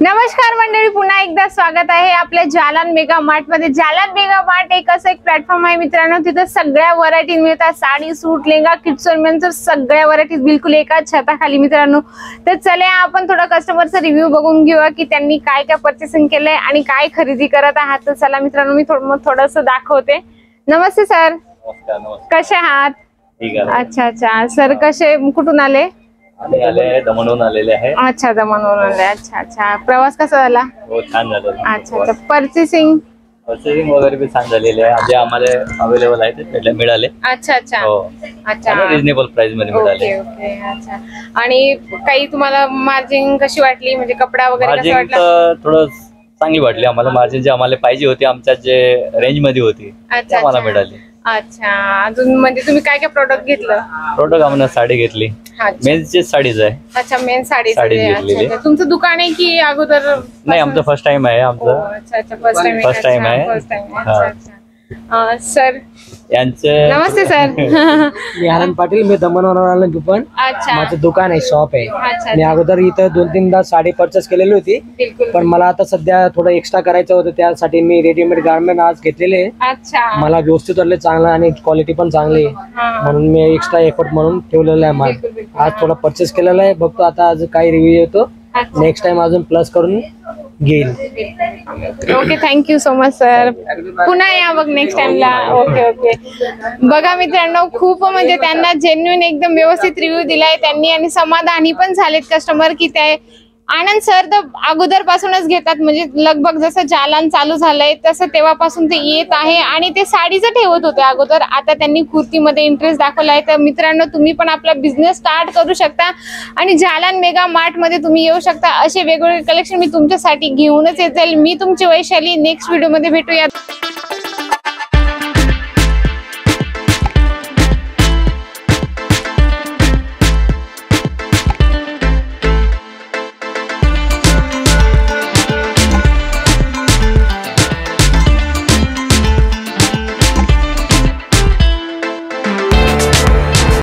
नमस्कार मंडळी, पुन्हा एकदा स्वागत आहे आपल्या जालन मेगा मार्ट मध्ये। जालन मेगा मार्ट एक असं एक प्लॅटफॉर्म आहे मित्रांनो, तिथे सगळ्या व्हरायटी मिळतात। साडी, सूट, लेहंगा, किड्स वेअर, मेन्स सगळ्या व्हरायटी बिलकुल एकाच छताखाली मित्रांनो। तर चला आपण थोडा कस्टमरचा रिव्ह्यू बघून घेऊया की त्यांनी काय काय परचेसिंग केलंय आणि काय खरेदी करत आहात। तर चला मित्रांनो, मी थोडंसं दाखवते। नमस्ते सर। नमस्कार। कसे आहात? ठीक आहे। अच्छा अच्छा सर, कसे कुठून आले? दमणहून आलेले आहे। अच्छा, दमणहून आले। अच्छा अच्छा, प्रवास कसा झाला? हो, छान झाला। अच्छा अच्छा, परचेसिंग वगैरे भी छान झालेले आहे, जे आम्हाला अवेलेबल आहे ते मिळाले। अच्छा अच्छा हो, अच्छा, रिजनेबल प्राइस मध्ये मिळाले। Okay okay. अच्छा, आणि काही तुम्हाला मार्जिन कशी वाटली, म्हणजे कपडा वगैरे कसा वाटला? मार्जिन थोडं चांगली वाटली आम्हाला। मार्जिन जे आम्हाला पाहिजे होती, आमच्या जे रेंज मध्ये होती ते आम्हाला मिळाली। अच्छा, अजून म्हणजे तुम्ही काय काय प्रोडक्ट घेतलं? प्रोडक्ट आम्हाला साडी घेतली, मेन्सची साडीज आहे। अच्छा, मेन साडी घेतलेली। तुमचं दुकान आहे की अगोदर? नाही, आमचं फर्स्ट टाइम आहे। आमचं अच्छा अच्छा, फर्स्ट टाइम आहे। अच्छा अच्छा सर, नमस्ते सर। मी आनंद पाटील, मी दमणहून आलो पण। अच्छा, माझं दुकान आहे, शॉप आहे। अच्छा, मी अगोदर इथं 2-3दा साडी परचेस केलेली होती, बिलकुल। पण मला आता सध्या थोडं एक्स्ट्रा करायचं होतं, त्यासाठी मी रेडीमेड गारमेंट आज घेतलेले आहे। अच्छा, मला व्यवस्थित वाटले, चांगलं आणि क्वालिटी पण चांगली आहे, म्हणून मी एक्स्ट्रा एफर्ट म्हणून ठेवलेला आहे माल। आज थोडा परचेस केलेला आहे, बघतो आता आज काय रिव्ह्यू येतो। नेक्स्ट टाइम अजून प्लस करून घेईल। Okay, thank you so much sir. पुन्हा या बघ नेक्स्ट टाइमला। Okay okay. बघा मित्रांनो, खूप म्हणजे त्यांना जेन्युइन एकदम व्यवस्थित रिव्ह्यू दिलाय त्यांनी आणि समाधानी पण झालेत कस्टमर की ते आनंद सर तर अगोदर पासूनच घेतात, म्हणजे लगभग जसं जालन चालू झालंय तसं तेव्हापासून ते येत आहे आणि ते साडीचं ठेवत होते अगोदर, आता त्यांनी कुर्तीमध्ये इंटरेस्ट दाखवलाय। तर मित्रांनो, तुम्ही पण आपला बिझनेस स्टार्ट करू शकता आणि जालन मेगा मार्ट मध्ये तुम्ही येऊ शकता। असे वेगवेगळे कलेक्शन मी तुमच्यासाठी घेऊनच येत जाईल। मी तुमची वैशाली, नेक्स्ट व्हिडिओ मध्ये भेटूया।